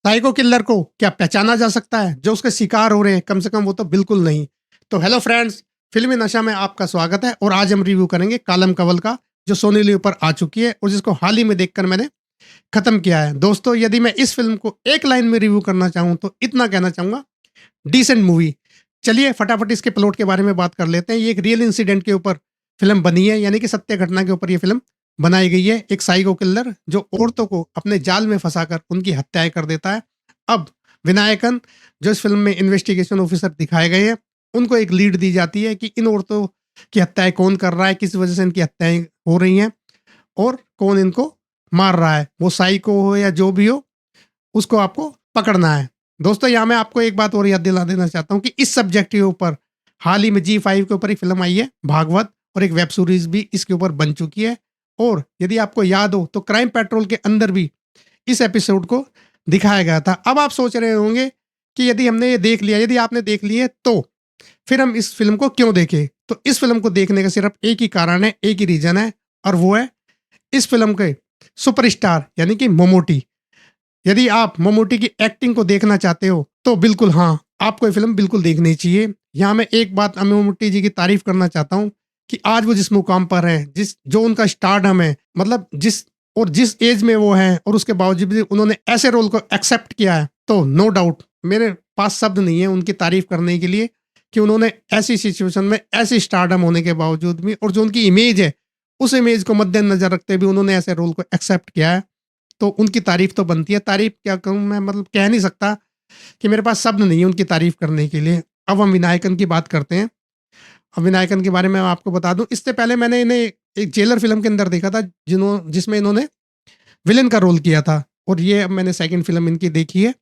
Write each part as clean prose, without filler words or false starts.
Psycho killer को क्या पहचाना जा सकता है? जो उसके शिकार हो रहे हैं, कम से कम वो तो बिल्कुल नहीं। तो हेलो फ्रेंड्स, फ़िल्मी नशा में आपका स्वागत है और आज हम रिव्यू करेंगे कालम कवल का, जो सोनी लिव पर आ चुकी है और जिसको हाल ही में देखकर मैंने खत्म किया है। दोस्तों, यदि मैं इस फ़िल्म को एक लाइन में रिव्यू करना चाहूँ तो इतना कहना चाहूँगा, डिसेंट मूवी। चलिए फटाफट इसके प्लॉट के बारे में बात कर लेते हैं। ये एक रियल इंसिडेंट के ऊपर फ़िल्म बनी है, यानी कि सत्य घटना के ऊपर ये फ़िल्म बनाई गई है। एक साइको किलर जो औरतों को अपने जाल में फँसाकर उनकी हत्याएँ कर देता है। अब विनायकन, जो इस फ़िल्म में इन्वेस्टिगेशन ऑफिसर दिखाए गए हैं, उनको एक लीड दी जाती है कि इन औरतों की हत्याएँ कौन कर रहा है, किस वजह से इनकी हत्याएँ हो रही हैं और कौन इनको मार रहा है। वो साइको हो या जो भी हो, उसको आपको पकड़ना है। दोस्तों, यहाँ मैं आपको एक बात और याद दिला देना चाहता हूँ कि इस सब्जेक्ट के ऊपर हाल ही में जी5 के ऊपर एक फ़िल्म आई है भागवत, और एक वेब सीरीज़ भी इसके ऊपर बन चुकी है। और यदि आपको याद हो तो क्राइम पेट्रोल के अंदर भी इस एपिसोड को दिखाया गया था। अब आप सोच रहे होंगे कि यदि हमने ये देख लिया, यदि आपने देख ली है तो फिर हम इस फ़िल्म को क्यों देखें? तो इस फ़िल्म को देखने का सिर्फ़ एक ही कारण है, एक ही रीज़न है, और वो है इस फ़िल्म के सुपरस्टार यानी कि ममूटी। यदि आप ममूटी की एक्टिंग को देखना चाहते हो तो बिल्कुल हाँ, आपको ये फ़िल्म बिल्कुल देखनी चाहिए। यहाँ मैं एक बात ममूटी जी की तारीफ़ करना चाहता हूँ कि आज वो जिस मुकाम पर हैं, जिस जो उनका स्टारडम है, मतलब जिस एज में वो हैं और उसके बावजूद भी उन्होंने ऐसे रोल को एक्सेप्ट किया है, तो नो डाउट मेरे पास शब्द नहीं है उनकी तारीफ़ करने के लिए कि उन्होंने ऐसी सिचुएशन में ऐसी स्टारडम होने के बावजूद भी और जो उनकी इमेज है, उस इमेज को मद्देनज़र रखते हुए उन्होंने ऐसे रोल को एक्सेप्ट किया है। तो उनकी तारीफ़ तो बनती है। तारीफ़ क्या कहूँ मैं, मतलब कह नहीं सकता कि मेरे पास शब्द नहीं है उनकी तारीफ़ करने के लिए। अब हम विनायकन की बात करते हैं। अब विनायकन के बारे में मैं आपको बता दूँ, इससे पहले मैंने इन्हें एक जेलर फ़िल्म के अंदर देखा था, जिसमें इन्होंने विलेन का रोल किया था, और ये अब मैंने सेकंड फ़िल्म इनकी देखी है।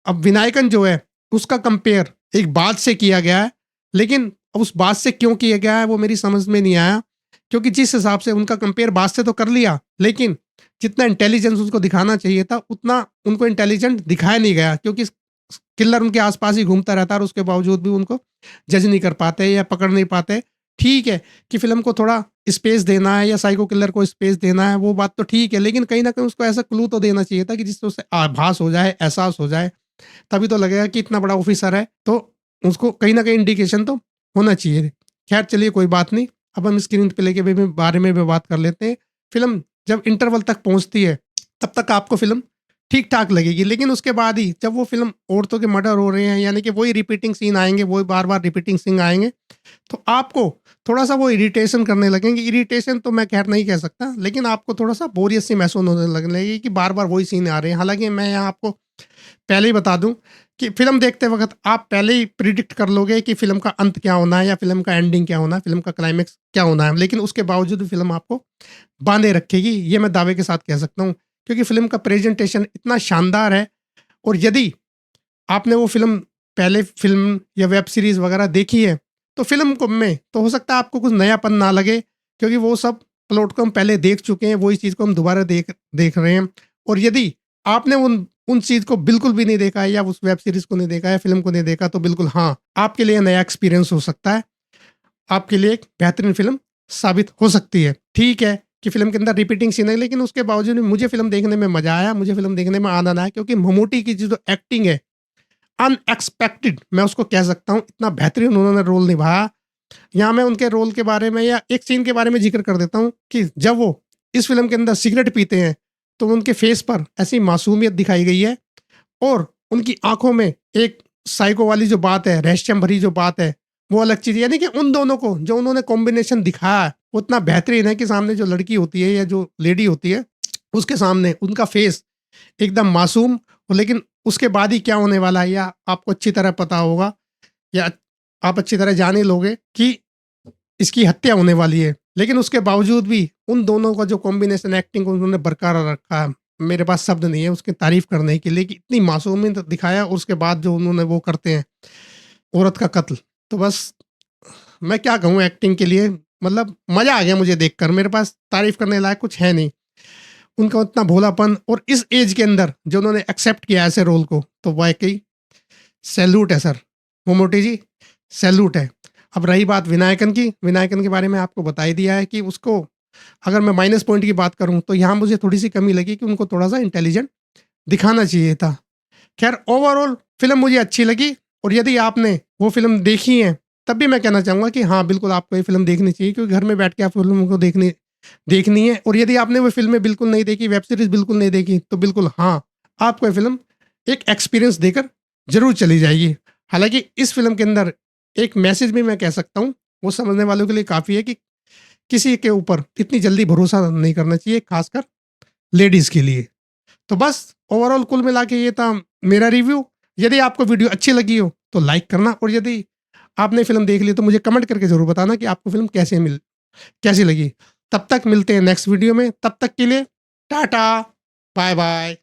अब विनायकन जो है, उसका कंपेयर एक बात से किया गया है, लेकिन अब उस बात से क्यों किया गया है वो मेरी समझ में नहीं आया। क्योंकि जिस हिसाब से उनका कंपेयर बात से तो कर लिया, लेकिन जितना इंटेलिजेंस उसको दिखाना चाहिए था उतना उनको इंटेलिजेंट दिखाया नहीं गया, क्योंकि किलर उनके आसपास ही घूमता रहता है और उसके बावजूद भी उनको जज नहीं कर पाते या पकड़ नहीं पाते। ठीक है कि फ़िल्म को थोड़ा स्पेस देना है या साइको किलर को स्पेस देना है, वो बात तो ठीक है, लेकिन कहीं न कहीं उसको ऐसा क्लू तो देना चाहिए था कि जिससे उसे आभास हो जाए, एहसास हो जाए। तभी तो लगेगा कि इतना बड़ा ऑफिसर है, तो उसको कहीं न कहीं इंडिकेशन तो होना चाहिए। ख़ैर चलिए कोई बात नहीं, अब हम स्क्रीन प्ले के बारे में भी बात कर लेते हैं। फ़िल्म जब इंटरवल तक पहुँचती है, तब तक आपको फ़िल्म ठीक-ठाक लगेगी, लेकिन उसके बाद ही जब वो फ़िल्म औरतों के मर्डर हो रहे हैं, यानी कि वही रिपीटिंग सीन आएँगे, वही बार-बार रिपीटिंग सीन आएँगे, तो आपको थोड़ा-सा वो इरिटेशन करने लगेंगे। इरिटेशन तो मैं ख़ैर नहीं कह सकता, लेकिन आपको थोड़ा-सा बोरियत सी महसूस होने लगने लगेगी कि बार-बार वही सीन आ रहे हैं। हालाँकि मैं यहाँ आपको पहले ही बता दूँ कि फ़िल्म देखते वक़्त आप पहले ही प्रिडिक्ट कर लोगे कि फ़िल्म का अंत क्या होना है या फ़िल्म का एंडिंग क्या होना है, फ़िल्म का क्लाइमेक्स क्या होना है। लेकिन उसके बावजूद भी फ़िल्म आपको बाँधे रखेगी, ये मैं दावे के साथ कह सकता हूँ। क्योंकि फ़िल्म का प्रेज़ेंटेशन इतना शानदार है, और यदि आपने वो फ़िल्म पहले फ़िल्म या वेब सीरीज़ वग़ैरह देखी है, तो फ़िल्म को में तो हो सकता है आपको कुछ नयापन ना लगे, क्योंकि वो सब प्लॉट को हम पहले देख चुके हैं, वही चीज़ को हम दोबारा देख देख रहे हैं। और यदि आपने उन उन चीज़ को बिल्कुल भी नहीं देखा है या उस वेब सीरीज़ को नहीं देखा है, फ़िल्म को नहीं देखा, तो बिल्कुल हाँ, आपके लिए नया एक्सपीरियंस हो सकता है। आपके लिए एक बेहतरीन फ़िल्म साबित हो सकती है। ठीक है कि फ़िल्म के अंदर रिपीटिंग सीन है, लेकिन उसके बावजूद भी मुझे फ़िल्म देखने में मज़ा आया, मुझे फ़िल्म देखने में आनंद आया, क्योंकि ममूटी की जो एक्टिंग है, अनएक्सपेक्टेड मैं उसको कह सकता हूँ, इतना बेहतरीन उन्होंने रोल निभाया। यहाँ मैं उनके रोल के बारे में या एक सीन के बारे में ज़िक्र कर देता हूँ कि जब वो इस फ़िल्म के अंदर सिगरेट पीते हैं, तो उनके फ़ेस पर ऐसी मासूमियत दिखाई गई है, और उनकी आँखों में एक साइको वाली जो बात है, रहस्यम भरी जो बात है, वो अलग चीज़ है। यानी कि उन दोनों को जो उन्होंने कॉम्बिनेशन दिखाया है, वो इतना बेहतरीन है कि सामने जो लड़की होती है या जो लेडी होती है, उसके सामने उनका फ़ेस एकदम मासूम हो, लेकिन उसके बाद ही क्या होने वाला है या आपको अच्छी तरह पता होगा, या आप अच्छी तरह जान ही लोगे कि इसकी हत्या होने वाली है। लेकिन उसके बावजूद भी उन दोनों का जो कॉम्बिनेशन एक्टिंग उन्होंने बरकरार रखा है, मेरे पास शब्द नहीं है उसकी तारीफ़ करने के लिए कि इतनी मासूमियत दिखाया, और उसके बाद जो उन्होंने वो करते हैं, औरत का कत्ल। तो बस मैं क्या कहूँ एक्टिंग के लिए, मतलब मज़ा आ गया मुझे देखकर, मेरे पास तारीफ़ करने लायक कुछ है नहीं। उनका उतना भोलापन, और इस एज के अंदर जो उन्होंने एक्सेप्ट किया ऐसे रोल को, तो वाक़ई सैल्यूट है सर। ममूटी जी, सैल्यूट है। अब रही बात विनायकन की, विनायकन के बारे में आपको बता ही दिया है कि उसको अगर मैं माइनस पॉइंट की बात करूँ, तो यहाँ मुझे थोड़ी-सी कमी लगी कि उनको थोड़ा-सा इंटेलिजेंट दिखाना चाहिए था। खैर ओवरऑल फ़िल्म मुझे अच्छी लगी, और यदि आपने वो फ़िल्म देखी है, तब भी मैं कहना चाहूँगा कि हाँ, बिल्कुल आपको ये फ़िल्म देखनी चाहिए, क्योंकि घर में बैठ के आप फ़िल्म को देखनी देखनी है। और यदि आपने वो फ़िल्में बिल्कुल नहीं देखी, वेब सीरीज़ बिल्कुल नहीं देखी, तो बिल्कुल हाँ, आपको ये फ़िल्म एक एक्सपीरियंस देकर ज़रूर चली जाएगी। हालाँकि इस फ़िल्म के अंदर एक मैसेज भी मैं कह सकता हूँ, वो समझने वालों के लिए काफ़ी है कि किसी के ऊपर इतनी जल्दी भरोसा नहीं करना चाहिए, ख़ासकर लेडीज़ के लिए। तो बस ओवरऑल कुल मिला के ये था मेरा रिव्यू। यदि आपको वीडियो अच्छी लगी हो तो लाइक करना, और यदि आपने फ़िल्म देख ली तो मुझे कमेंट करके ज़रूर बताना कि आपको फ़िल्म कैसी लगी। तब तक मिलते हैं नेक्स्ट वीडियो में, तब तक के लिए टाटा, बाय बाय।